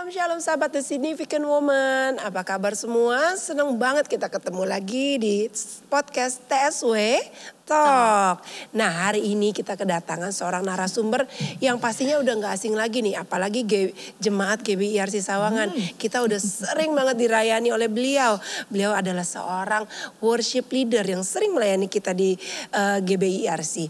Shalom sahabat The Significant Woman, apa kabar semua? Senang banget kita ketemu lagi di podcast TSW Talk. Nah, hari ini kita kedatangan seorang narasumber yang pastinya udah gak asing lagi nih. Apalagi jemaat GBIRC Sawangan. Kita udah sering banget dirayani oleh beliau. Beliau adalah seorang worship leader yang sering melayani kita di GBIRC.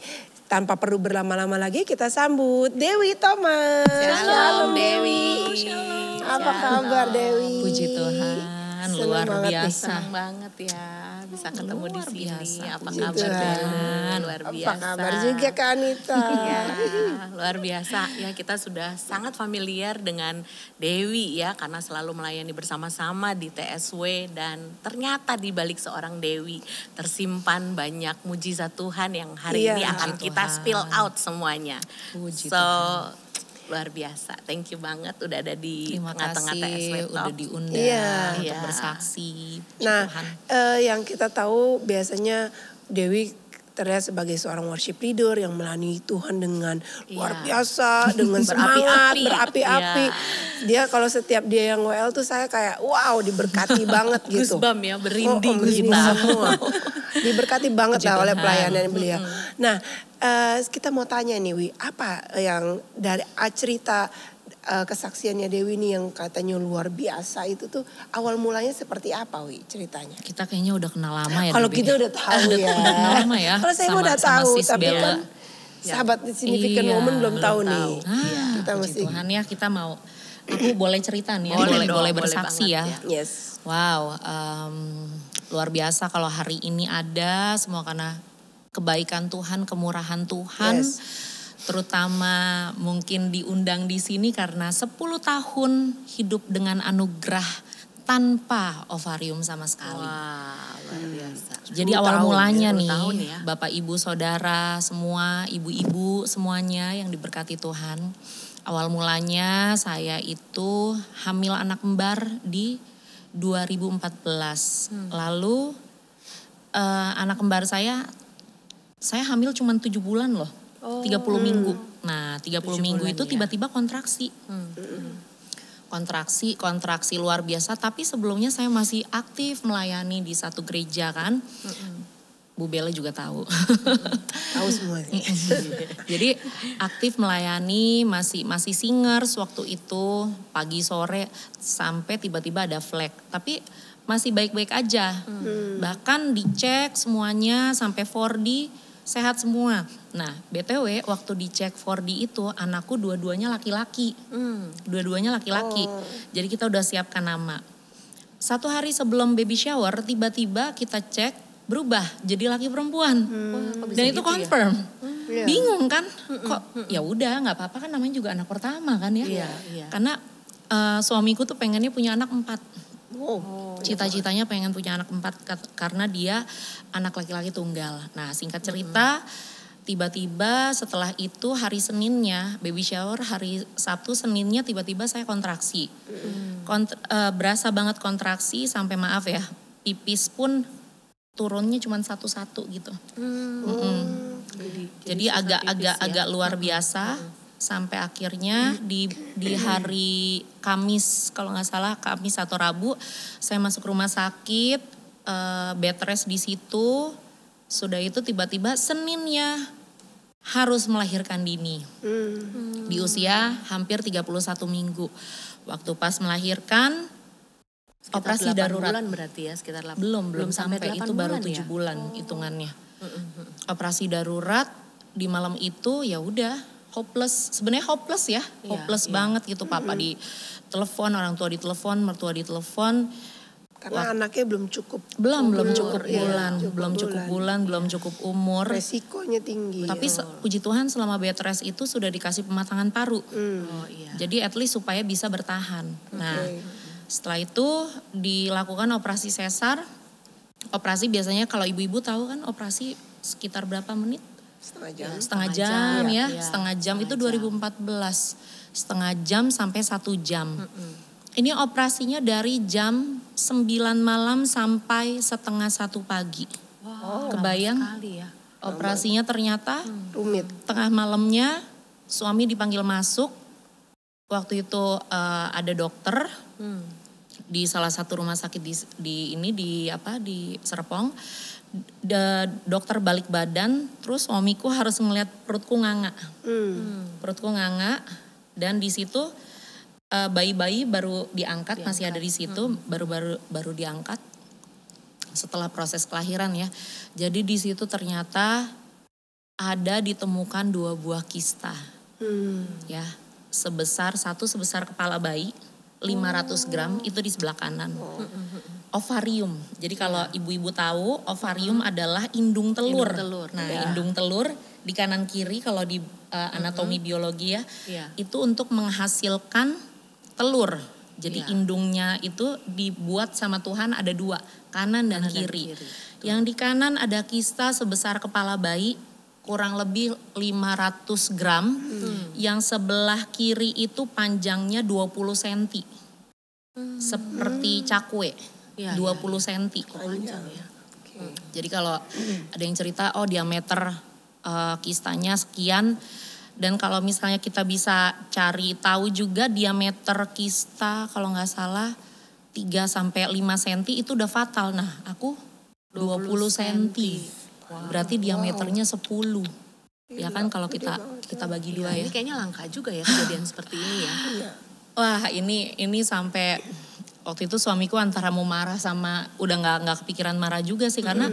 Tanpa perlu berlama-lama lagi kita sambut Dewi Thomas. Shalom Dewi. Shalom. Apa kabar Dewi? Puji Tuhan, luar biasa. Senang banget ya bisa ketemu di sini. Biasa. Apa Puji kabar Tuhan. Tuhan? Luar biasa. Apa kabar juga Kak Anita? Ya, luar biasa. Ya, kita sudah sangat familiar dengan Dewi ya karena selalu melayani bersama-sama di TSW dan ternyata di balik seorang Dewi tersimpan banyak mujizat Tuhan yang hari Iya. ini akan Puji kita Tuhan. spill out semuanya. Puji So, Tuhan. luar biasa. Thank you banget udah ada di Terima tengah-tengah kasih TSW Talk. udah diundang Iya. untuk Iya. bersaksi. Puji Nah, Tuhan. yang kita tahu biasanya Dewi terlihat sebagai seorang worship leader yang melayani Tuhan dengan luar biasa, dengan semangat, berapi-api. Dia kalau setiap dia yang WL tuh saya kayak wow diberkati banget gitu. Goosebump ya, berinding merinding kita. semua. Diberkati banget Puji lah oleh Tuhan. pelayanan beliau. Nah, kita mau tanya nih Wi, apa yang dari cerita kesaksiannya Dewi nih yang katanya luar biasa itu tuh awal mulanya seperti apa Wi ceritanya? Kita kayaknya udah kenal lama ya. Kalau Debbie. kita udah tahu ya. Udah kenal lama ya. Kalau saya sama- udah sama tahu, Sis tapi Bella. kan sahabat The Significant Iya, Woman belum tahu nih. tahu. Kita Puji mesti. Tuhan ya, kita mau. Aku boleh cerita nih ya, Boleh dong, boleh boleh bersaksi ya. banget Yes. Wow, luar biasa kalau hari ini ada semua karena kebaikan Tuhan, kemurahan Tuhan. Yes. Terutama mungkin diundang di sini karena 10 tahun hidup dengan anugerah tanpa ovarium sama sekali. Wah, luar biasa. Jadi 10 awal tahun, mulanya 10 nih, tahun ya. Bapak Ibu Saudara semua, ibu-ibu semuanya yang diberkati Tuhan. Awal mulanya saya itu hamil anak kembar di 2014. Lalu anak kembar saya hamil cuma 7 bulan loh. 30 minggu. Nah 30 minggu bulan itu ya. tiba-tiba kontraksi. Kontraksi luar biasa. Tapi sebelumnya saya masih aktif melayani di satu gereja kan. Bu Bella juga tahu. Tahu semua. Jadi aktif melayani, masih singers waktu itu pagi sore sampai tiba-tiba ada flag. Tapi masih baik-baik aja. Bahkan dicek semuanya sampai 4D sehat semua. Nah BTW waktu dicek 4D itu anakku dua-duanya laki-laki. Dua-duanya laki-laki. Jadi kita udah siapkan nama. 1 hari sebelum baby shower tiba-tiba kita cek berubah jadi laki perempuan. Dan itu gitu ya? confirm. Iya. Bingung kan? Kok ya udah nggak apa-apa kan namanya juga anak pertama kan ya. Iya. Karena suamiku tuh pengennya punya anak 4. Oh. Cita-citanya pengen punya anak 4 karena dia anak laki-laki tunggal. Nah singkat cerita tiba-tiba setelah itu hari Seninnya baby shower, hari Sabtu Seninnya tiba-tiba saya kontraksi. Berasa banget kontraksi sampai maaf ya pipis pun turunnya cuma satu-satu gitu. Jadi agak luar biasa. Sampai akhirnya di hari Kamis, kalau nggak salah Kamis atau Rabu, saya masuk rumah sakit, bed rest di situ. Sudah itu tiba-tiba Seninnya harus melahirkan dini. Di usia hampir 31 minggu. Waktu pas melahirkan, Sekitar operasi 8 darurat. bulan berarti ya, sekitar 8. Belum sampai 8 itu baru bulan 7 ya? bulan hitungannya. Operasi darurat di malam itu ya udah hopeless. Sebenarnya hopeless ya. Hopeless banget gitu papa di telepon, orang tua di telepon, mertua di telepon. Karena anaknya belum cukup. Belum cukup Iya, bulan, belum cukup bulan, belum cukup umur. Resikonya tinggi. Tapi puji Tuhan selama bed rest itu sudah dikasih pematangan paru. Oh iya. Jadi at least supaya bisa bertahan. Nah, setelah itu dilakukan operasi sesar. Operasi biasanya kalau ibu-ibu tahu kan operasi sekitar berapa menit? setengah jam. Setengah jam ya, iya. setengah jam itu 2014. Setengah jam sampai 1 jam. Ini operasinya dari jam 9 malam sampai setengah 1 pagi. Wow, Kebayang? lama sekali ya. Operasinya ternyata Rumit. tengah malamnya suami dipanggil masuk. Waktu itu ada dokter di salah satu rumah sakit di Serpong. Dokter balik badan, terus suamiku harus ngeliat perutku nganga. Perutku nganga dan di situ bayi-bayi baru diangkat, masih ada di situ, baru diangkat setelah proses kelahiran ya. Jadi di situ ternyata ada ditemukan 2 buah kista. Ya, satu sebesar kepala bayi, 500 gram itu di sebelah kanan. Ovarium. Jadi kalau ibu-ibu tahu, ovarium adalah indung telur. Nah, indung telur di kanan kiri kalau di anatomi biologi ya, itu untuk menghasilkan telur. Jadi indungnya itu dibuat sama Tuhan ada 2, kanan dan kiri. Yang di kanan ada kista sebesar kepala bayi, kurang lebih 500 gram. Yang sebelah kiri itu panjangnya 20 cm. Seperti cakwe. 20 cm. Panjang ya. Jadi kalau ada yang cerita diameter kistanya sekian, dan kalau misalnya kita bisa cari tahu juga diameter kista kalau nggak salah 3 sampai 5 cm itu udah fatal. Nah, aku 20 cm. Berarti diameternya 10. Ya kan kalau kita bagi 2 ya. Ini kayaknya langka juga ya kejadian seperti ini ya. Wah, ini sampai waktu itu suamiku antara mau marah sama udah nggak kepikiran marah juga sih, karena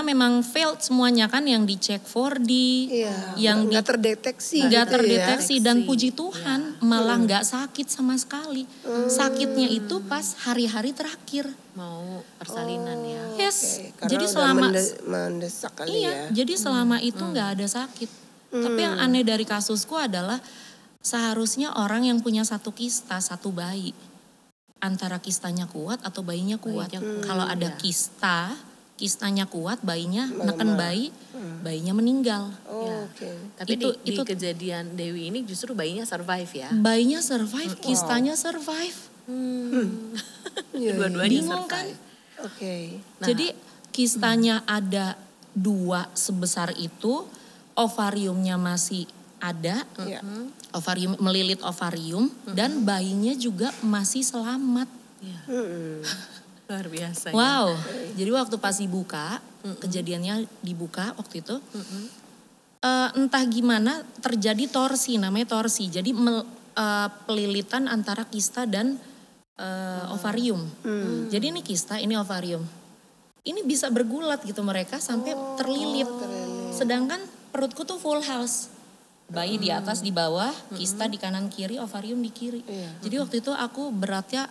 memang failed semuanya kan, yang dicek 4D, yang nggak terdeteksi, dan puji Tuhan malah nggak sakit sama sekali. Sakitnya itu pas hari-hari terakhir mau persalinan ya. Yes, Karena jadi udah selama mendesak kali ya. jadi selama itu nggak ada sakit. Tapi yang aneh dari kasusku adalah seharusnya orang yang punya 1 kista, 1 bayi, antara kistanya kuat atau bayinya kuat. Kalau ada kistanya kuat, bayinya neken bayinya meninggal. Tapi di kejadian Dewi ini justru bayinya survive ya. Bayinya survive, kistanya survive. Dua-duanya Bingung survive. kan? Jadi kistanya ada 2 sebesar itu, ovariumnya masih ada, ovarium melilit ovarium, dan bayinya juga masih selamat. Luar biasa. Wow, jadi waktu pas dibuka, kejadiannya dibuka waktu itu, entah gimana terjadi torsi, namanya torsi. Jadi pelilitan antara kista dan ovarium. Jadi ini kista, ini ovarium. Ini bisa bergulat gitu mereka sampai terlilit. Sedangkan perutku tuh full house. Bayi di atas, di bawah, kista di kanan kiri, ovarium di kiri. Jadi waktu itu aku beratnya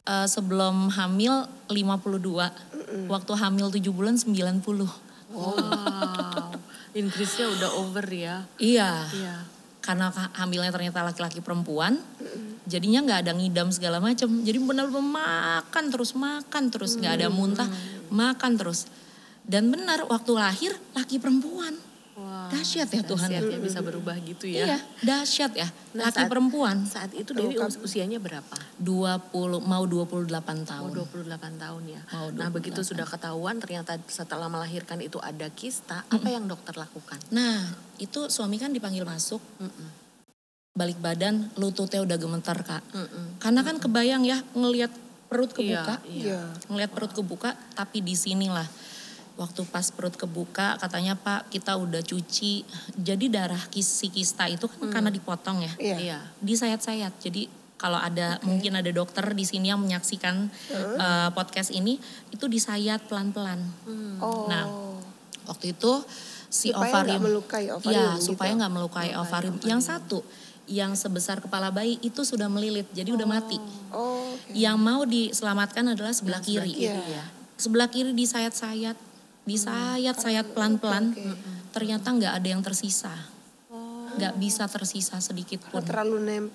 sebelum hamil 52. Waktu hamil 7 bulan 90. Wow, increase-nya udah over ya. Iya. Karena hamilnya ternyata laki-laki perempuan, jadinya nggak ada ngidam segala macam. Jadi benar-benar makan terus, nggak ada muntah, makan terus. Dan benar waktu lahir laki perempuan. Dahsyat ya Tuhan. Dahsyat ya, bisa berubah gitu ya. Iya, dahsyat ya. Laki perempuan. Saat itu Dewi usianya berapa? 28 tahun. 28 tahun ya. Nah, begitu sudah ketahuan ternyata setelah melahirkan itu ada kista, apa yang dokter lakukan? Nah, itu suami kan dipanggil masuk. Balik badan, lututnya udah gemeter, Kak. Karena kan kebayang ya ngelihat perut kebuka. Ngelihat perut kebuka, tapi di sinilah. Waktu pas perut kebuka katanya, Pak, kita udah cuci. Jadi darah si kista itu kan karena dipotong ya. Disayat-sayat. Jadi kalau ada mungkin ada dokter di sini yang menyaksikan podcast ini, itu disayat pelan-pelan. Nah, waktu itu si ovarium. Supaya nggak melukai ovarium. Yang satu, yang sebesar kepala bayi itu sudah melilit, jadi udah mati. Yang mau diselamatkan adalah sebelah kiri. Sebelah kiri disayat-sayat pelan-pelan, ternyata nggak ada yang tersisa, nggak bisa tersisa sedikit pun,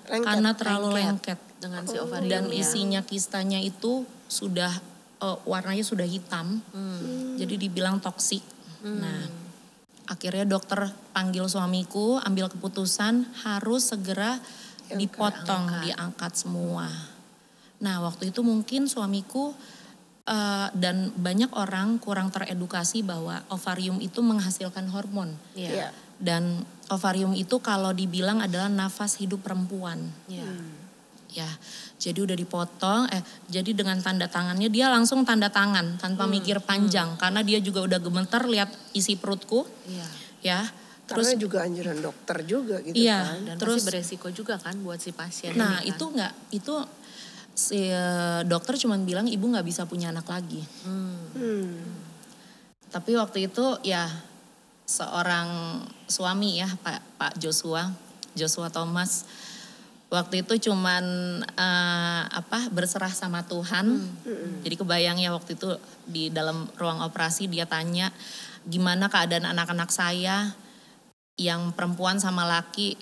karena terlalu lengket dengan si ovarium dan isinya kistanya itu sudah warnanya sudah hitam, jadi dibilang toksik. Nah, Akhirnya dokter panggil suamiku, ambil keputusan harus segera dipotong, diangkat semua. Nah waktu itu mungkin suamiku dan banyak orang kurang teredukasi bahwa ovarium itu menghasilkan hormon. Iya. Dan ovarium itu kalau dibilang adalah nafas hidup perempuan. Iya. Ya, jadi udah dipotong, jadi dengan tanda tangannya dia langsung tanda tangan tanpa mikir panjang. Karena dia juga udah gemeter lihat isi perutku. Iya. Ya, terus Karena juga anjuran dokter juga gitu iya, kan. Dan terus pasti beresiko juga kan buat si pasien. nah ini kan. itu si dokter cuma bilang ibu nggak bisa punya anak lagi. Tapi waktu itu ya seorang suami ya Pak Joshua Thomas, waktu itu cuman berserah sama Tuhan. Jadi kebayang ya waktu itu di dalam ruang operasi dia tanya gimana keadaan anak-anak saya yang perempuan sama laki.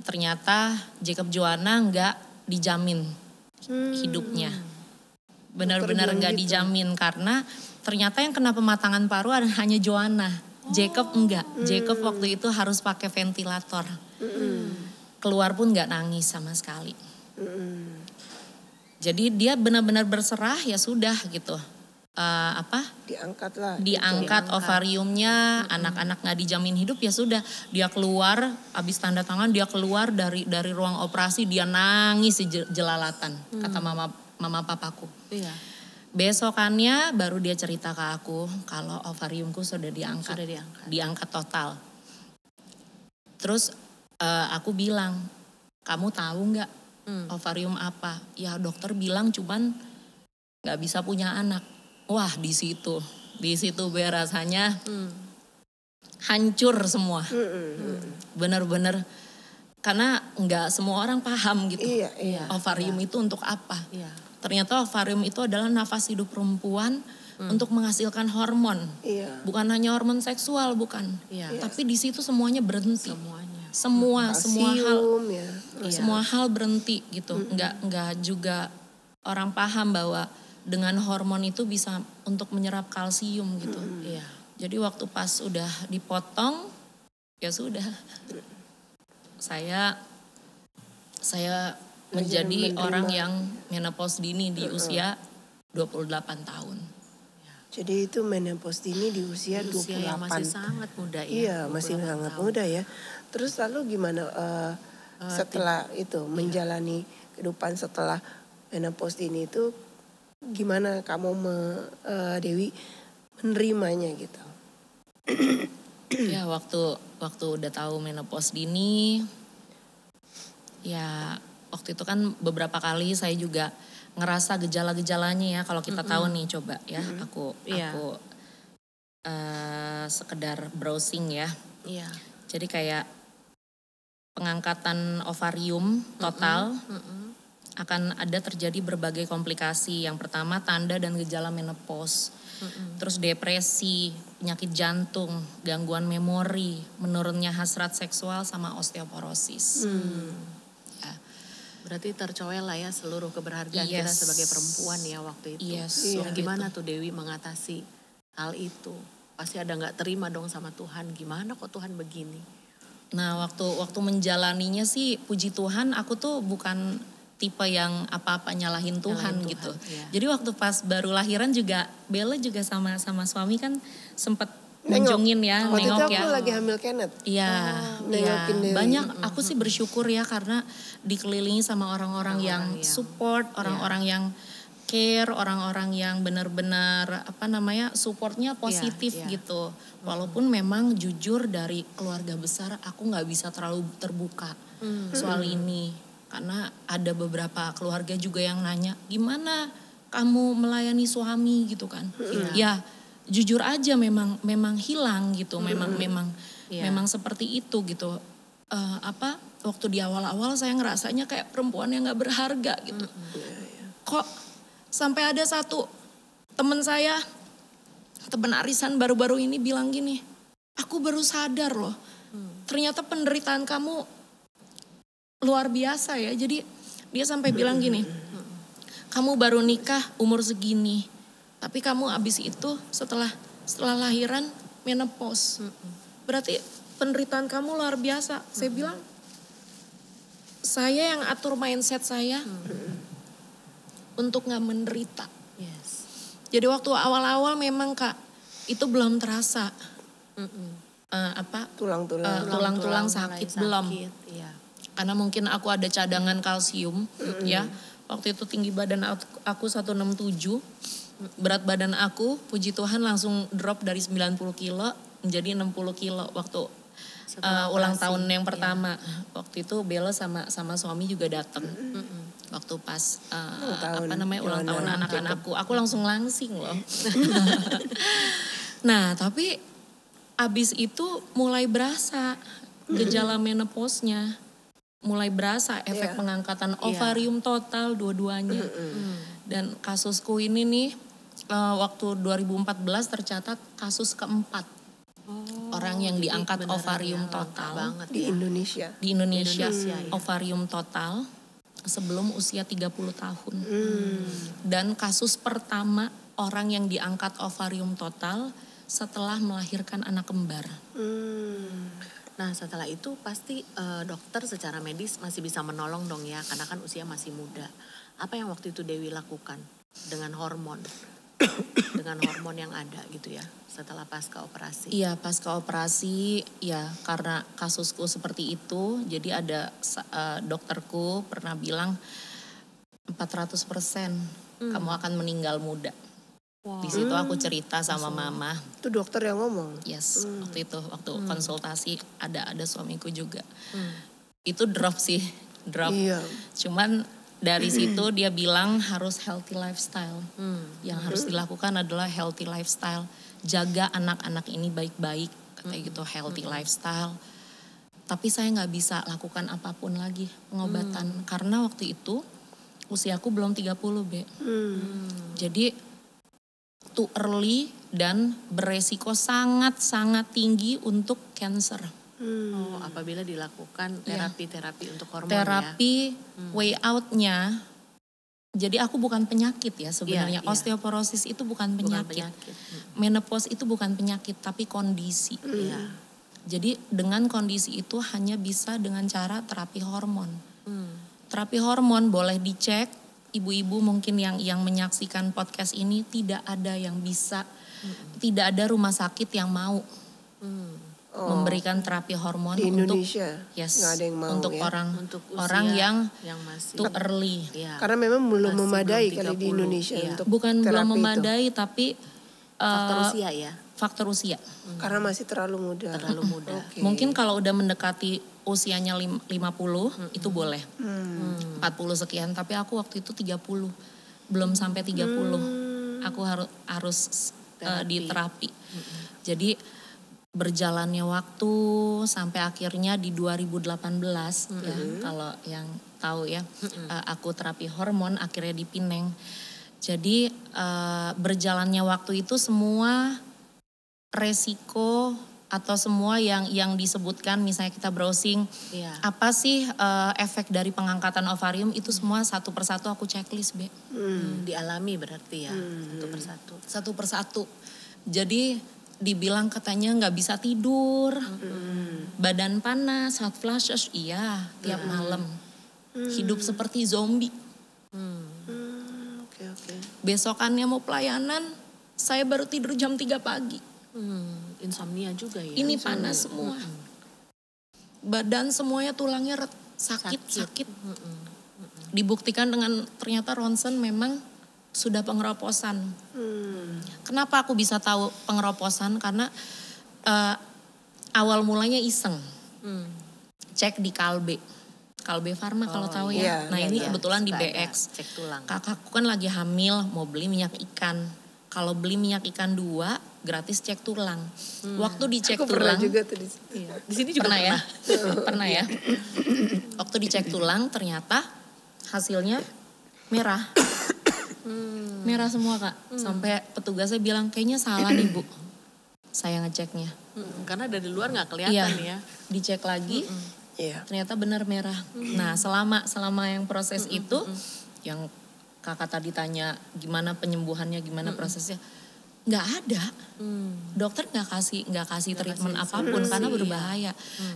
Ternyata Jacob Joanna nggak dijamin hidupnya. Benar-benar nggak dijamin karena ternyata yang kena pematangan paru hanya Joanna. Jacob enggak. Jacob waktu itu harus pakai ventilator. Keluar pun nggak nangis sama sekali. Jadi dia benar-benar berserah ya sudah gitu. Diangkat lah. Diangkat ovariumnya, anak-anak nggak dijamin hidup ya sudah. Dia keluar, habis tanda tangan dia keluar dari ruang operasi, dia nangis jelalatan kata mama papaku. Iya. Besokannya baru dia cerita ke aku kalau ovariumku sudah diangkat. Diangkat total. Terus aku bilang, kamu tahu nggak ovarium apa? Ya dokter bilang cuman nggak bisa punya anak. Wah di situ rasanya hancur semua. Bener-bener karena nggak semua orang paham gitu. Iya. Ovarium itu untuk apa? Iya. Ternyata ovarium itu adalah nafas hidup perempuan untuk menghasilkan hormon. Iya. Bukan hanya hormon seksual, bukan. Iya. Tapi di situ semuanya berhenti. Semua Kalsium, ya. semua hal berhenti gitu. Enggak juga orang paham bahwa dengan hormon itu bisa untuk menyerap kalsium gitu. Iya. Jadi waktu pas udah dipotong ya sudah. Saya menjadi orang yang menopause dini di usia 28 tahun. Jadi itu menopause dini di usia 28. yang masih sangat muda ya. Iya, masih sangat muda ya. Terus lalu gimana setelah itu menjalani kehidupan setelah menopause dini itu gimana kamu Dewi menerimanya gitu? Ya waktu udah tahu menopause dini, ya waktu itu kan beberapa kali saya juga ngerasa gejala-gejalanya ya. Kalau kita tahu nih coba ya, aku sekedar browsing ya. Iya. Jadi kayak pengangkatan ovarium total akan ada terjadi berbagai komplikasi. Yang pertama tanda dan gejala menopause. Terus depresi, penyakit jantung, gangguan memori, menurunnya hasrat seksual sama osteoporosis. Ya. Berarti tercoel lah ya seluruh keberhargaan kita sebagai perempuan ya waktu itu. Iya, Gimana tuh Dewi mengatasi hal itu? Pasti ada nggak terima dong sama Tuhan. Gimana kok Tuhan begini? Nah waktu menjalaninya sih puji Tuhan aku tuh bukan tipe yang apa-apa nyalahin Tuhan gitu. Iya. Jadi waktu pas baru lahiran juga Bella juga sama suami kan sempet ngunjungin ya, Waktu nengok itu ya. aku lagi hamil Kenneth. Iya, nengokin Dewi. banyak aku sih bersyukur ya karena dikelilingi sama orang-orang yang support, orang-orang yang care, orang-orang yang benar-benar supportnya positif gitu. Walaupun memang jujur dari keluarga besar aku nggak bisa terlalu terbuka soal ini. Karena ada beberapa keluarga juga yang nanya, gimana kamu melayani suami gitu kan? Ya jujur aja memang hilang gitu, memang seperti itu gitu. Waktu di awal-awal saya ngerasanya kayak perempuan yang nggak berharga gitu. Kok sampai ada satu teman saya, teman arisan baru-baru ini bilang gini, aku baru sadar loh, ternyata penderitaan kamu luar biasa ya. Jadi dia sampai bilang gini, kamu baru nikah umur segini, tapi kamu abis itu setelah lahiran menopause. berarti penderitaan kamu luar biasa. Saya bilang, saya yang atur mindset saya untuk gak menderita. Yes. Jadi waktu awal-awal memang Kak, itu belum terasa. Tulang-tulang sakit belum. Iya. Karena mungkin aku ada cadangan kalsium ya. Waktu itu tinggi badan aku 167. Berat badan aku puji Tuhan langsung drop dari 90 kilo menjadi 60 kilo waktu ulang tahun yang pertama. Waktu itu Bella sama suami juga datang. Waktu pas ulang tahun anak-anakku. Aku langsung langsing loh. Nah tapi abis itu mulai berasa gejala menopause-nya. Mulai berasa efek pengangkatan ovarium total dua-duanya. Dan kasusku ini nih waktu 2014 tercatat kasus keempat. Orang yang diangkat ovarium total banget di Indonesia. Di Indonesia ovarium total sebelum usia 30 tahun. Dan kasus pertama orang yang diangkat ovarium total setelah melahirkan anak kembar. Nah setelah itu pasti dokter secara medis masih bisa menolong dong ya, karena kan usia masih muda. Apa yang waktu itu Dewi lakukan dengan hormon? Dengan hormon yang ada gitu ya setelah pasca operasi? Iya pasca operasi ya, karena kasusku seperti itu. Jadi ada dokterku pernah bilang 400% kamu akan meninggal muda. Di situ aku cerita sama mama. Itu dokter yang ngomong? Yes, waktu itu waktu konsultasi ada suamiku juga. Itu drop sih, drop. Iya. Cuman dari situ dia bilang harus healthy lifestyle. Yang harus dilakukan adalah healthy lifestyle. Jaga anak-anak ini baik-baik, katanya gitu, healthy lifestyle. Tapi saya nggak bisa lakukan apapun lagi pengobatan karena waktu itu usiaku belum 30 Be. Jadi too early dan beresiko sangat-sangat tinggi untuk cancer. Apabila dilakukan terapi-terapi untuk hormon terapi way out-nya. Jadi aku bukan penyakit ya sebenarnya. Iya. Osteoporosis itu bukan penyakit. Menopause itu bukan penyakit tapi kondisi. Jadi dengan kondisi itu hanya bisa dengan cara terapi hormon. Terapi hormon boleh dicek. Ibu-ibu mungkin yang menyaksikan podcast ini tidak ada yang bisa, tidak ada rumah sakit yang mau memberikan terapi hormon di untuk Indonesia. Nggak ada yang mau untuk ya? orang yang masih too early. Karena memang belum Masih memadai belum kali di 30, Indonesia untuk Bukan terapi belum itu. memadai tapi faktor usia ya. faktor usia. Karena masih terlalu muda. Terlalu muda. Oke. Mungkin kalau udah mendekati usianya 50 itu boleh. 40 sekian, tapi aku waktu itu 30. Belum sampai 30. Aku harus di terapi. Jadi berjalannya waktu sampai akhirnya di 2018 ya, kalau yang tahu ya, aku terapi hormon akhirnya di Pineng. Jadi berjalannya waktu itu semua resiko atau semua yang disebutkan, misalnya kita browsing, apa sih efek dari pengangkatan ovarium, itu semua satu persatu aku checklist Be. Dialami berarti ya, satu persatu. Satu persatu. Jadi dibilang katanya nggak bisa tidur, badan panas, hot flashes, iya tiap malam. Hidup seperti zombie. Oke. Besokannya mau pelayanan, saya baru tidur jam 3 pagi. Insomnia juga ya. Ini panas semua. Badan semuanya tulangnya sakit. Dibuktikan dengan ternyata ronsen memang sudah pengeroposan. Kenapa aku bisa tahu pengeroposan? Karena awal mulanya iseng. Cek di Kalbe Pharma kalau tahu ya. Nah ini kebetulan di BX. Cek tulang. Kakakku kan lagi hamil mau beli minyak ikan. Kalau beli minyak ikan 2 gratis cek tulang. Waktu dicek Aku tulang. pernah juga tuh di Di sini juga pernah ya. Pernah ya. Waktu dicek tulang ternyata hasilnya merah. Merah semua Kak. Sampai petugasnya bilang kayaknya salah nih Bu. Saya ngeceknya. Karena dari luar nggak kelihatan ya. Dicek lagi. Ternyata benar merah. Nah selama yang proses itu, yang kakak tadi tanya gimana penyembuhannya, gimana prosesnya. nggak ada. Dokter nggak kasih treatment apapun karena berbahaya.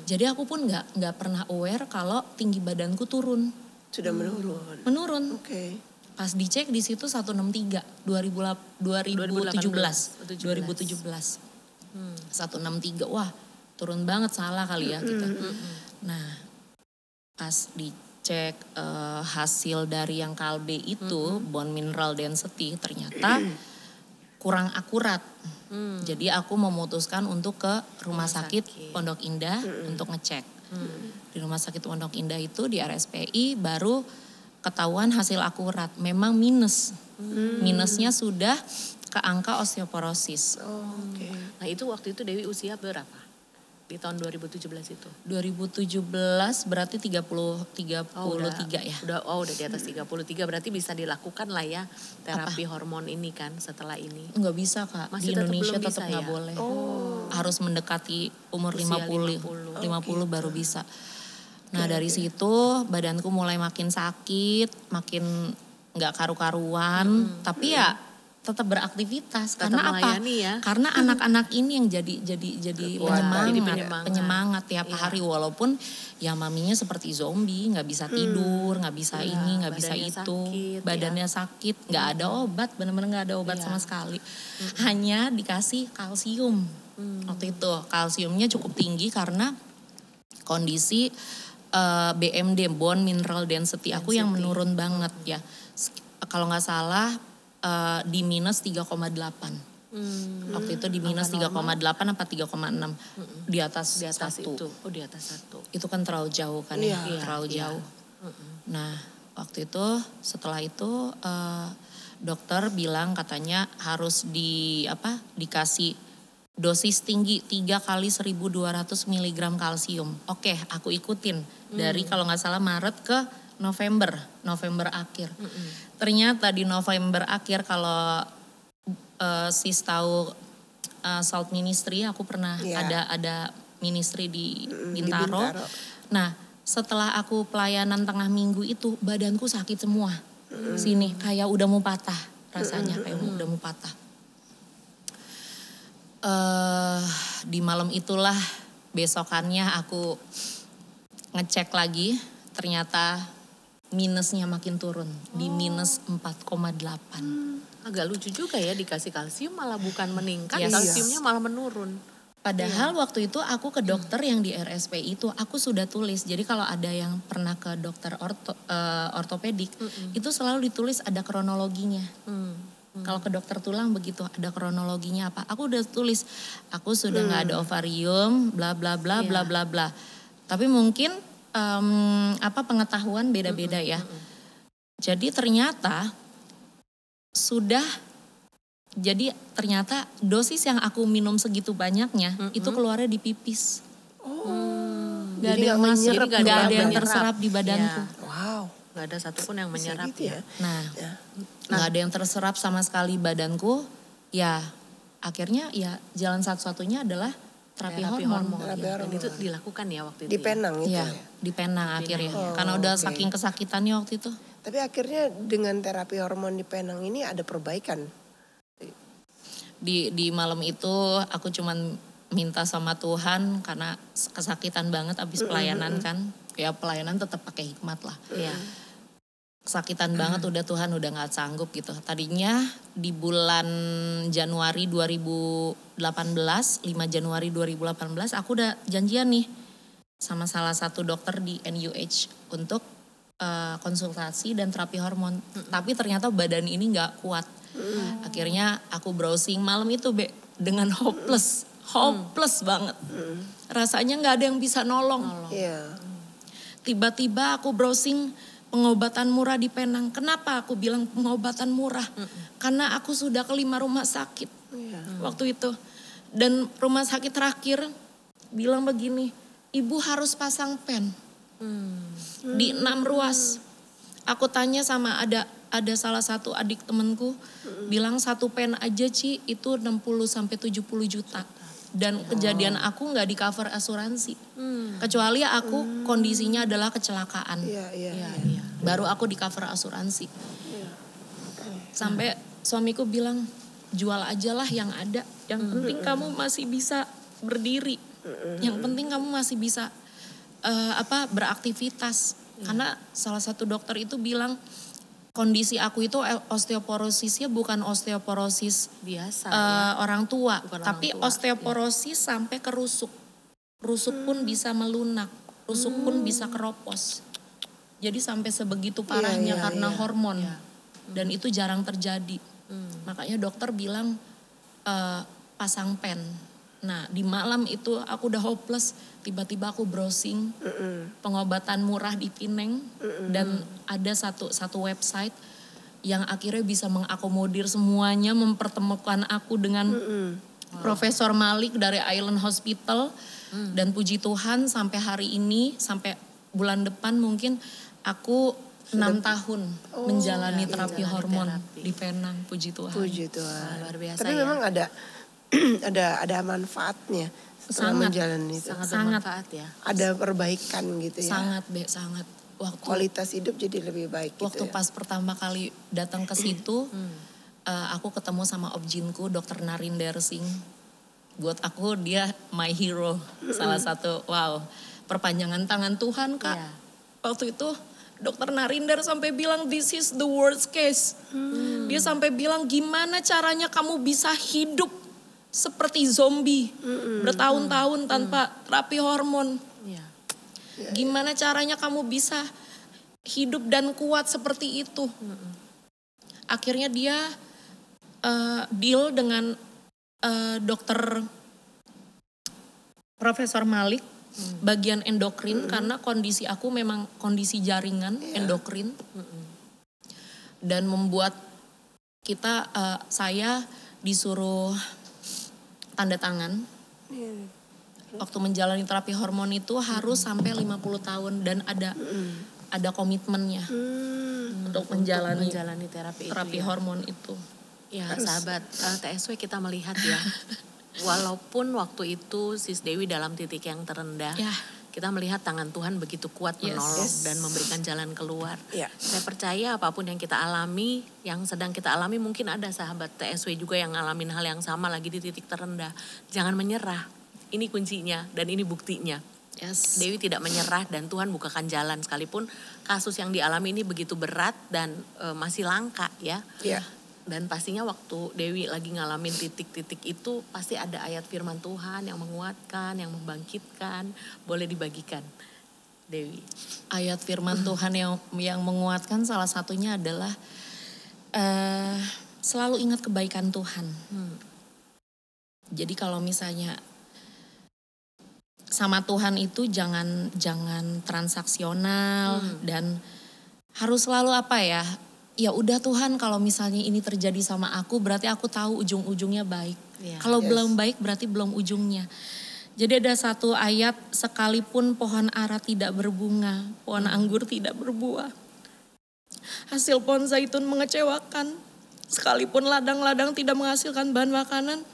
Jadi aku pun nggak pernah aware kalau tinggi badanku turun. Sudah menurun. Menurun. Oke. Pas dicek di situ 163 2017. 163. Wah, turun banget, salah kali ya kita. Nah, pas dicek hasil dari yang kalbe itu bone mineral density ternyata kurang akurat. Jadi aku memutuskan untuk ke rumah sakit Pondok Indah untuk ngecek. Di rumah sakit Pondok Indah itu di RSPI baru ketahuan hasil akurat. Memang minus. Minusnya sudah ke angka osteoporosis. Oke. Nah itu waktu itu Dewi usia berapa? Di tahun 2017 itu? 2017 berarti 33 ya. Udah di atas 33 berarti bisa dilakukan lah ya terapi hormon ini kan setelah ini. Nggak bisa Kak, Masih di tetap Indonesia belum tetap bisa nggak ya? boleh. Harus mendekati umur Usia 50 baru bisa. Nah Oke, dari situ badanku mulai makin sakit, makin nggak karu-karuan. Tapi ya tetap beraktivitas. Tetap Karena apa? melayani ya. Karena anak-anak ini yang jadi Penyemangat. penyemangat tiap hari. Walaupun ya maminya seperti zombie, nggak bisa tidur, nggak bisa ini, nggak bisa badannya itu, sakit, badannya sakit, nggak ada obat, benar-benar nggak ada obat sama sekali. Hanya dikasih kalsium. Waktu itu kalsiumnya cukup tinggi karena kondisi BMD, bone mineral density aku yang menurun banget ya. Kalau nggak salah di minus 3,8. Waktu itu di minus 3,8 apa 3,6. Di atas 1. itu. Oh di atas 1. Itu kan terlalu jauh kan ya, terlalu jauh. Nah waktu itu setelah itu dokter bilang katanya harus dikasih dosis tinggi 3 kali 1.200 mg kalsium. Oke, aku ikutin dari kalau nggak salah Maret ke November akhir. Ternyata di November akhir kalau sis tahu Salt Ministry, aku pernah ada ministry di Bintaro. Nah, setelah aku pelayanan tengah minggu itu badanku sakit semua. Sini kayak udah mau patah rasanya, kayak udah mau patah. Di malam itulah besokannya aku ngecek lagi, ternyata minusnya makin turun di minus 4,8. Agak lucu juga ya dikasih kalsium malah bukan meningkat, Yes. kalsiumnya malah menurun. Padahal waktu itu aku ke dokter yang di RSPI itu aku sudah tulis. Jadi kalau ada yang pernah ke dokter ortopedik itu selalu ditulis ada kronologinya. Kalau ke dokter tulang begitu ada kronologinya apa. Aku udah tulis aku sudah nggak ada ovarium bla bla bla bla bla bla. Tapi mungkin pengetahuan beda-beda ya. Jadi ternyata dosis yang aku minum segitu banyaknya itu keluarnya di pipis. Gak ada yang masuk, gak ada yang terserap di badanku. Wow. Gak ada satupun yang menyerap gitu ya. Nah, gak ada yang terserap sama sekali badanku. Ya akhirnya ya jalan satu-satunya adalah terapi hormon. Dan itu dilakukan ya waktu itu. Di Penang itu Ya, ya. di Penang akhirnya. Karena udah saking kesakitannya waktu itu. Tapi akhirnya dengan terapi hormon di Penang ini ada perbaikan. Di malam itu aku cuman minta sama Tuhan karena kesakitan banget abis pelayanan kan. Ya pelayanan tetap pakai hikmat lah. Iya. Kesakitan banget udah Tuhan udah gak sanggup gitu. Tadinya di bulan Januari 2018, 5 Januari 2018 aku udah janjian nih sama salah satu dokter di NUH untuk konsultasi dan terapi hormon. Tapi ternyata badan ini gak kuat. Akhirnya aku browsing malam itu dengan hopeless banget. Rasanya gak ada yang bisa nolong. Iya. Tiba-tiba aku browsing pengobatan murah di Penang. Kenapa aku bilang pengobatan murah? Karena aku sudah ke 5 rumah sakit waktu itu. Dan rumah sakit terakhir bilang begini, ibu harus pasang pen. Di 6 ruas. Aku tanya sama ada salah satu adik temanku bilang 1 pen aja Ci itu 60-70 juta. Dan kejadian aku gak di cover asuransi. Kecuali aku kondisinya adalah kecelakaan. Iya. Baru aku di cover asuransi. Sampai suamiku bilang, jual aja lah yang ada. Yang penting kamu masih bisa berdiri. Yang penting kamu masih bisa beraktivitas. Karena salah satu dokter itu bilang kondisi aku itu osteoporosisnya bukan osteoporosis Biasa orang tua, Bukan tapi orang tua, osteoporosis sampai ke rusuk. Rusuk pun bisa melunak, rusuk pun bisa keropos. Jadi sampai sebegitu parahnya karena hormon. Dan itu jarang terjadi. Makanya dokter bilang pasang pen. Nah di malam itu aku udah hopeless, tiba-tiba aku browsing pengobatan murah di Pineng. Dan ada satu website yang akhirnya bisa mengakomodir semuanya, mempertemukan aku dengan Profesor Malik dari Island Hospital. Dan puji Tuhan sampai hari ini, sampai bulan depan mungkin aku 6 tahun menjalani terapi hormon di Penang, puji Tuhan. Puji Tuhan. Luar biasa. Tapi memang ada ada manfaatnya setelah menjalani itu. Sangat bermanfaat ya. Ada perbaikan gitu ya. Sangat. Kualitas hidup jadi lebih baik gitu. Waktu pas pertama kali datang ke situ, aku ketemu sama objinku Dr. Narinder Singh. Buat aku dia my hero, salah satu perpanjangan tangan Tuhan Kak. Waktu itu Dokter Narinder sampai bilang this is the worst case. Dia sampai bilang gimana caranya kamu bisa hidup seperti zombie bertahun-tahun tanpa terapi hormon. Gimana caranya kamu bisa hidup dan kuat seperti itu. Akhirnya dia deal dengan dokter Profesor Malik. Bagian endokrin karena kondisi aku memang kondisi jaringan endokrin dan membuat saya disuruh tanda tangan waktu menjalani terapi hormon itu harus sampai 50 tahun dan ada komitmennya untuk menjalani terapi hormon itu. Ya sahabat TSW kita melihat ya. Walaupun waktu itu Sis Dewi dalam titik yang terendah, kita melihat tangan Tuhan begitu kuat menolong dan memberikan jalan keluar. Saya percaya apapun yang kita alami, yang sedang kita alami mungkin ada sahabat TSW juga yang ngalamin hal yang sama lagi di titik terendah. Jangan menyerah, ini kuncinya dan ini buktinya. Dewi tidak menyerah dan Tuhan bukakan jalan sekalipun kasus yang dialami ini begitu berat dan masih langka ya. Dan pastinya waktu Dewi lagi ngalamin titik-titik itu pasti ada ayat firman Tuhan yang menguatkan, yang membangkitkan. Boleh dibagikan, Dewi. Ayat firman Tuhan yang menguatkan salah satunya adalah selalu ingat kebaikan Tuhan. Jadi kalau misalnya sama Tuhan itu jangan transaksional dan harus selalu ya udah Tuhan kalau misalnya ini terjadi sama aku berarti aku tahu ujung-ujungnya baik. Kalau belum baik berarti belum ujungnya. Jadi ada satu ayat, sekalipun pohon ara tidak berbunga, pohon anggur tidak berbuah. Hasil pohon zaitun mengecewakan, sekalipun ladang-ladang tidak menghasilkan bahan makanan.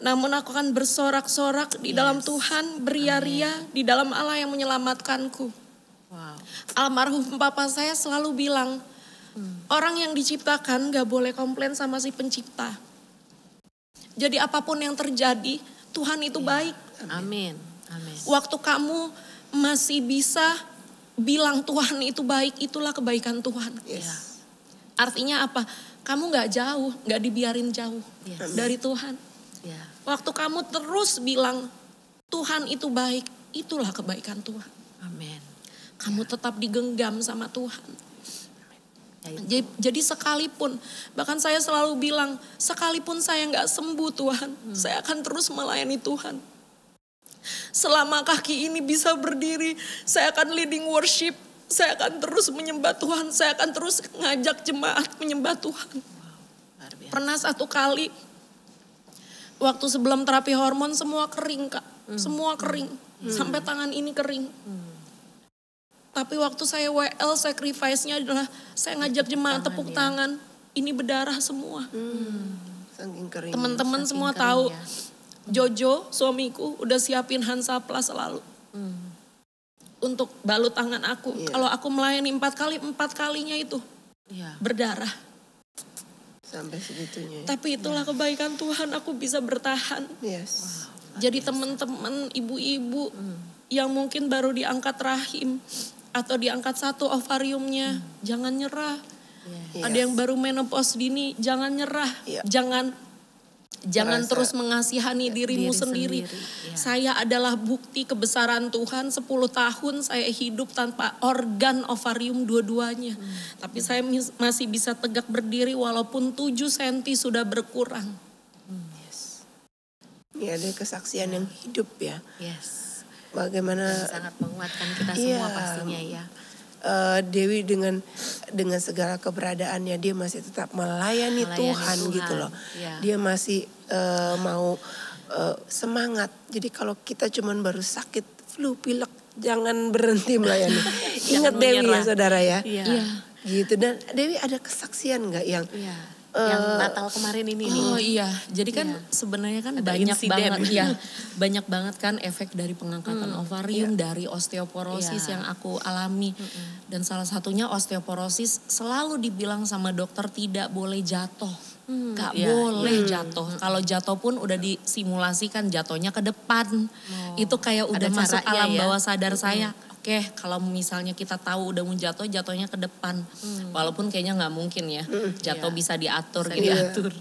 Namun aku akan bersorak-sorak di dalam Tuhan, beria-ria di dalam Allah yang menyelamatkanku. Almarhum papa saya selalu bilang, orang yang diciptakan gak boleh komplain sama si pencipta. Jadi apapun yang terjadi, Tuhan itu baik. Amin. Waktu kamu masih bisa bilang Tuhan itu baik, itulah kebaikan Tuhan. Artinya apa? Kamu gak jauh, gak dibiarin jauh dari Tuhan. Waktu kamu terus bilang Tuhan itu baik, itulah kebaikan Tuhan. Amin. Kamu tetap digenggam sama Tuhan. Jadi sekalipun, bahkan saya selalu bilang, sekalipun saya gak sembuh Tuhan, saya akan terus melayani Tuhan. Selama kaki ini bisa berdiri, saya akan leading worship, saya akan terus menyembah Tuhan, saya akan terus ngajak jemaat menyembah Tuhan. Pernah satu kali, waktu sebelum terapi hormon semua kering Kak, semua kering, sampai tangan ini kering. Tapi waktu saya WL sacrifice-nya adalah saya ngajak jemaat tepuk tangan. Ini berdarah semua. Teman-teman semua tahu. Jojo suamiku udah siapin Hansaplast selalu. Untuk balut tangan aku. Kalau aku melayani 4 kali, 4 kalinya itu berdarah. Sampai segitunya. Tapi itulah kebaikan Tuhan, aku bisa bertahan. Yes. Jadi teman-teman ibu-ibu yang mungkin baru diangkat rahim atau diangkat satu ovariumnya, jangan nyerah. Yes. Ada yang baru menopause dini, jangan nyerah. Jangan Merasa. terus mengasihani dirimu sendiri. Saya adalah bukti kebesaran Tuhan. 10 tahun saya hidup tanpa organ ovarium dua-duanya. Tapi saya masih bisa tegak berdiri walaupun 7 cm sudah berkurang. Yes. Ini ada kesaksian yang hidup ya. Yes. Bagaimana Dan sangat menguatkan kita semua pastinya ya. Dewi dengan segala keberadaannya dia masih tetap melayani Tuhan gitu loh. Ya. Dia masih mau semangat. Jadi kalau kita cuman baru sakit flu, pilek, jangan berhenti melayani. Ingat Dewi ya saudara ya. Iya. Gitu, dan Dewi ada kesaksian nggak yang yang Natal kemarin ini nih. Oh iya, jadi kan sebenarnya kan Ada banyak insiden. banget ya, banyak banget kan efek dari pengangkatan ovarium, dari osteoporosis yang aku alami. Dan salah satunya osteoporosis selalu dibilang sama dokter tidak boleh jatuh. Gak boleh jatuh. Kalau jatuh pun udah disimulasikan jatuhnya ke depan. Itu kayak udah Ada masuk caranya alam ya. bawah sadar saya. Oke, kalau misalnya kita tahu udah mau jatuh, jatuhnya ke depan. Walaupun kayaknya nggak mungkin ya, jatuh bisa diatur Bisa gitu. diatur.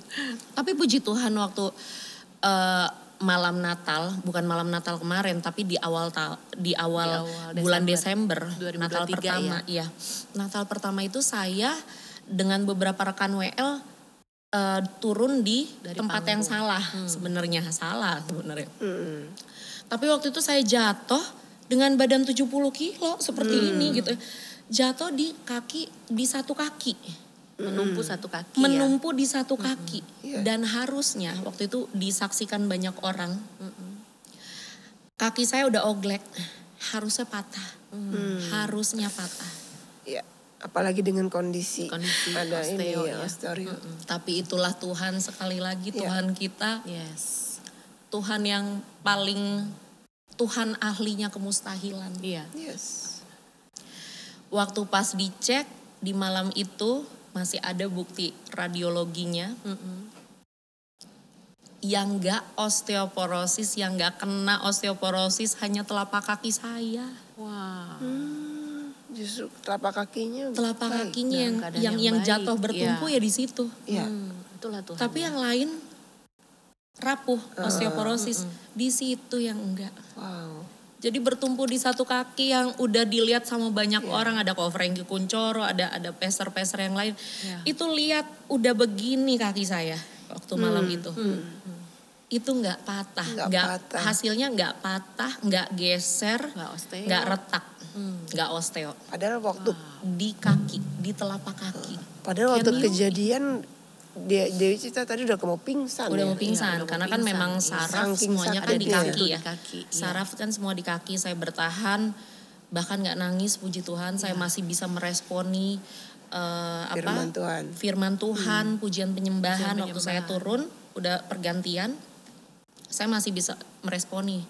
Tapi puji Tuhan waktu malam Natal, bukan malam Natal kemarin, tapi di awal bulan Desember, 2023 Natal pertama, iya. Natal pertama itu saya dengan beberapa rekan WL turun di Dari tempat yang salah, sebenarnya. Tapi waktu itu saya jatuh dengan badan 70 kilo seperti ini gitu. Jatuh di satu kaki. Menumpu satu kaki Menumpu di satu kaki. Iya. Dan harusnya waktu itu disaksikan banyak orang. Kaki saya udah oglek, harusnya patah. Harusnya patah. ya, apalagi dengan kondisi ada osteo ini ya, ya. osteo. Tapi itulah Tuhan, sekali lagi Tuhan kita. Yes. Tuhan yang paling, Tuhan ahlinya kemustahilan. Iya. Yes. Waktu pas dicek di malam itu masih ada bukti radiologinya. Yang gak osteoporosis, yang gak kena osteoporosis hanya telapak kaki saya. Wow. Justru telapak kakinya. Telapak baik. kakinya dalam keadaan yang yang baik. jatuh bertumpu ya di situ. Iya. Itulah Tuhan. Tapi yang lain rapuh osteoporosis, di situ yang enggak. Wow. Jadi bertumpu di satu kaki yang udah dilihat sama banyak orang, ada Ko Franky Kuncoro, ada peser-peser yang lain. Itu lihat udah begini kaki saya waktu malam itu. Itu nggak patah, Nggak patah. hasilnya nggak patah, nggak geser, Nggak osteo. nggak retak, nggak osteo. Padahal waktu Di kaki, di telapak kaki. waktu Can you- kejadian Dewi cerita tadi udah mau pingsan. Udah ya? mau pingsan, udah mau karena kan pingsan. memang Iya. saraf Saking semuanya kan di sakitnya. kaki ya. Di kaki, iya. Saraf kan semua di kaki, saya bertahan, bahkan nggak nangis, puji Tuhan, saya masih bisa meresponi Firman Tuhan. firman Tuhan, pujian penyembahan. Pujian Waktu saya turun, udah pergantian, saya masih bisa meresponi.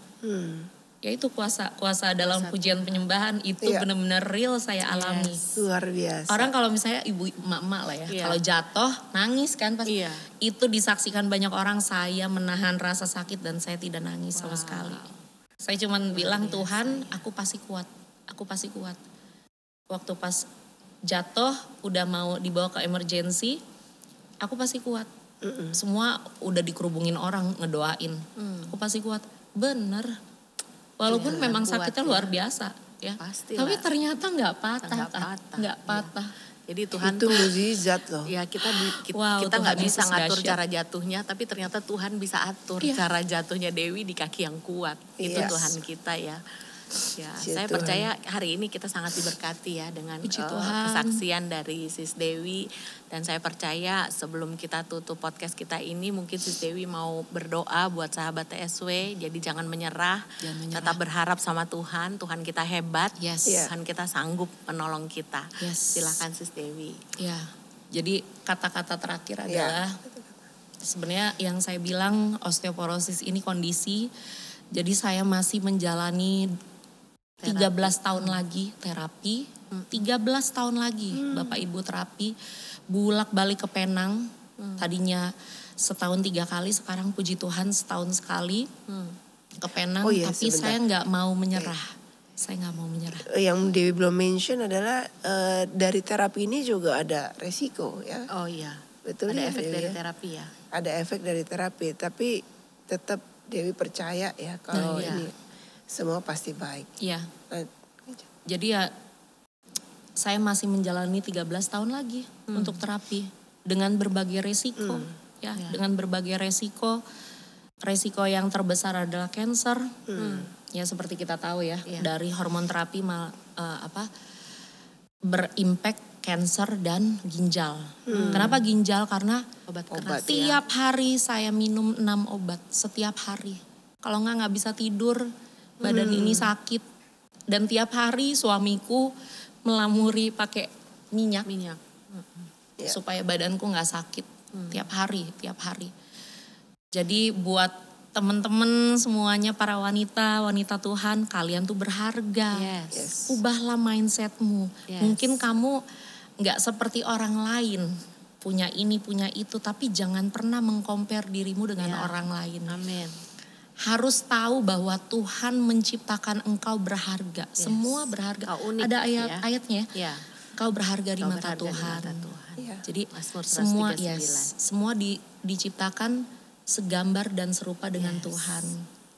Ya itu kuasa dalam pujian penyembahan itu Iya. benar-benar real saya alami. Luar biasa. Orang kalau misalnya ibu emak-emak lah ya, Iya. kalau jatuh nangis kan pasti. Iya. Itu disaksikan banyak orang, saya menahan rasa sakit dan saya tidak nangis sama sekali. Saya cuma bilang Tuhan, aku pasti kuat, aku pasti kuat. Waktu pas jatuh udah mau dibawa ke emergency, aku pasti kuat. Semua udah dikerubungin orang ngedoain, aku pasti kuat. Bener. Walaupun memang kuat sakitnya ya. luar biasa ya. Pastilah. Tapi ternyata nggak patah. Nggak patah, Nggak iya. patah. Jadi Tuhan itu mukjizat loh. ya kita Wow, kita nggak Tuhan bisa Yesus ngatur dahsyat. cara jatuhnya, tapi ternyata Tuhan bisa atur Iya. cara jatuhnya Dewi di kaki yang kuat. Itu Yes. Tuhan kita ya. Ya, Puji saya Tuhan. percaya hari ini kita sangat diberkati ya dengan Puji Tuhan. kesaksian dari Sis Dewi, dan saya percaya sebelum kita tutup podcast kita ini mungkin Sis Dewi mau berdoa buat sahabat TSW. Jadi jangan menyerah, Jangan menyerah. tetap berharap sama Tuhan. Tuhan kita hebat, Yes. Iya. Tuhan kita sanggup menolong kita. Yes. Silakan Sis Dewi. Ya, jadi kata-kata terakhir Iya. adalah sebenarnya yang saya bilang osteoporosis ini kondisi. Jadi saya masih menjalani 13 tahun lagi terapi, 13 tahun lagi Bapak Ibu terapi, bulak balik ke Penang, Tadinya setahun 3 kali, sekarang puji Tuhan setahun sekali ke Penang. Oh iya, tapi sebentar. saya nggak mau menyerah. Saya nggak mau menyerah. Yang Dewi belum mention adalah dari terapi ini juga ada resiko ya. Oh iya. Betul Ada ya, efek Dewi dari ya? terapi ya. Ada efek dari terapi, tapi tetap Dewi percaya ya kalau iya. ini semua pasti baik. Iya. Nah, Jadi ya saya masih menjalani 13 tahun lagi untuk terapi dengan berbagai resiko ya, dengan berbagai resiko. Resiko yang terbesar adalah cancer. Ya seperti kita tahu ya, dari hormon terapi berimpact cancer dan ginjal. Kenapa ginjal? Karena Obat Obat. keras ya. setiap hari saya minum 6 obat, setiap hari. Kalau nggak bisa tidur, badan ini sakit. Dan tiap hari suamiku melamuri pakai minyak supaya badanku nggak sakit. Tiap hari. Jadi buat teman-teman semuanya, para wanita Tuhan, kalian tuh berharga. Yes. Ubahlah mindsetmu. Yes. Mungkin kamu nggak seperti orang lain, punya ini, punya itu, tapi jangan pernah mengcompare dirimu dengan orang lain. Amin. Harus tahu bahwa Tuhan menciptakan engkau berharga. Semua berharga. Kau unik, Ada ya. ayatnya. Ya. Kau berharga di Kau mata berharga di Tuhan. mata Tuhan. iya. Jadi Mazmur semua 139. semua diciptakan segambar dan serupa dengan Tuhan.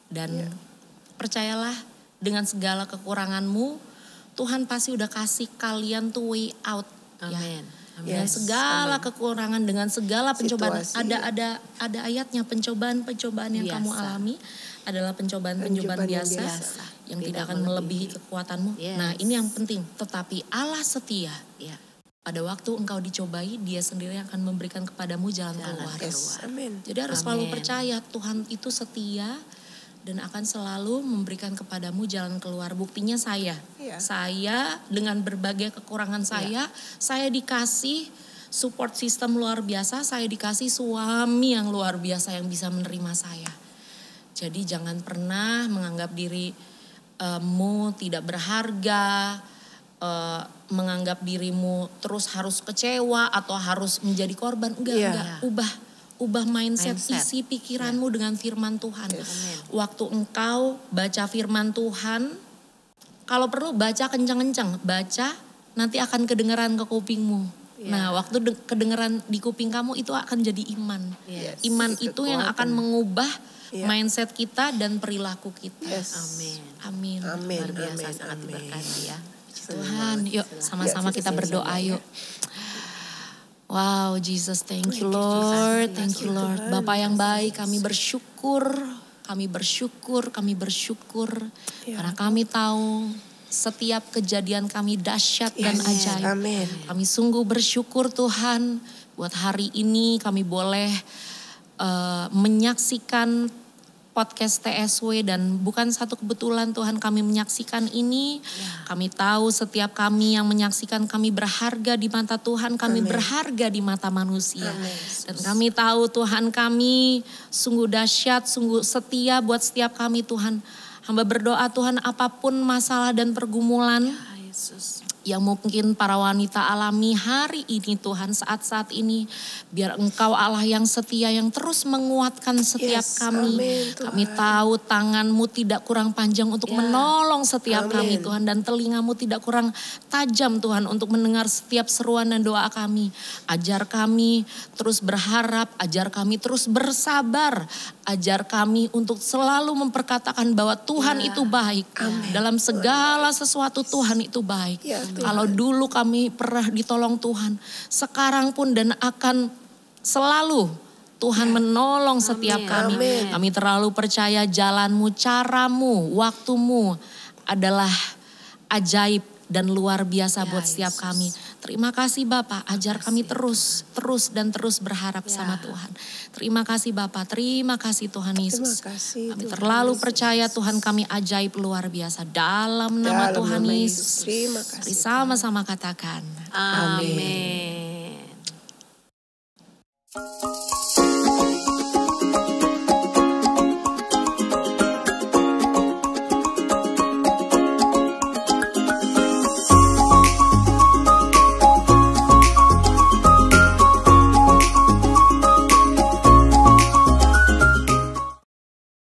Dan percayalah, dengan segala kekuranganmu, Tuhan pasti udah kasih kalian tuh way out. Ya. Amin. Dengan segala kekurangan, dengan segala pencobaan, Situasi. ada ayatnya, pencobaan yang kamu Biasa. alami adalah pencobaan Pencobaan yang biasa biasa. yang tidak akan melebihi kekuatanmu. Yes. Nah, ini yang penting. Tetapi Allah setia. Ya. Pada waktu engkau dicobai, Dia sendiri akan memberikan kepadamu jalan keluar. Yes, amin. Jadi harus selalu percaya Tuhan itu setia dan akan selalu memberikan kepadamu jalan keluar. Buktinya saya. Iya. Saya dengan berbagai kekurangan saya dikasih support system luar biasa, saya dikasih suami yang luar biasa yang bisa menerima saya. Jadi jangan pernah menganggap dirimu tidak berharga, menganggap dirimu terus harus kecewa atau harus menjadi korban. Enggak. Ubah mindset. Isi pikiranmu dengan firman Tuhan. Waktu engkau baca firman Tuhan, kalau perlu baca kencang-kencang, baca nanti akan kedengeran ke kupingmu. Nah, waktu kedengeran di kuping kamu itu akan jadi iman. Iman itu yang akan mengubah mindset kita dan perilaku kita. Amin. Luar biasa, sangat diberkati ya. Tuhan, yuk sama-sama kita berdoa yuk. Wow, Jesus, thank you Lord, thank you Lord. Bapak yang baik, kami bersyukur. Karena kami tahu setiap kejadian kami dahsyat dan ajaib. Amin. Kami sungguh bersyukur Tuhan, buat hari ini kami boleh menyaksikan podcast TSW dan bukan satu kebetulan Tuhan kami menyaksikan ini. Kami tahu setiap kami yang menyaksikan kami berharga di mata Tuhan, kami berharga di mata manusia. Dan kami tahu Tuhan kami sungguh dahsyat, sungguh setia buat setiap kami Tuhan. Hamba berdoa Tuhan apapun masalah dan pergumulan yang mungkin para wanita alami hari ini Tuhan, saat-saat ini. Biar Engkau Allah yang setia yang terus menguatkan setiap kami. Kami tahu tangan-Mu tidak kurang panjang untuk menolong setiap kami Tuhan. Dan telinga-Mu tidak kurang tajam Tuhan untuk mendengar setiap seruan dan doa kami. Ajar kami terus berharap, ajar kami terus bersabar. Ajar kami untuk selalu memperkatakan bahwa Tuhan itu baik. Dalam segala sesuatu Tuhan itu baik. Kalau dulu kami pernah ditolong Tuhan, sekarang pun dan akan selalu Tuhan menolong setiap kami. Kami terlalu percaya jalan-Mu, caramu, waktu-Mu adalah ajaib dan luar biasa buat setiap kami. Terima kasih Bapak, ajar kami terus berharap sama Tuhan. Terima kasih Bapak, terima kasih Tuhan Yesus. Kami terlalu percaya Tuhan kami ajaib luar biasa. Dalam nama Tuhan Yesus. Terima kasih. Mari sama-sama katakan. Amin.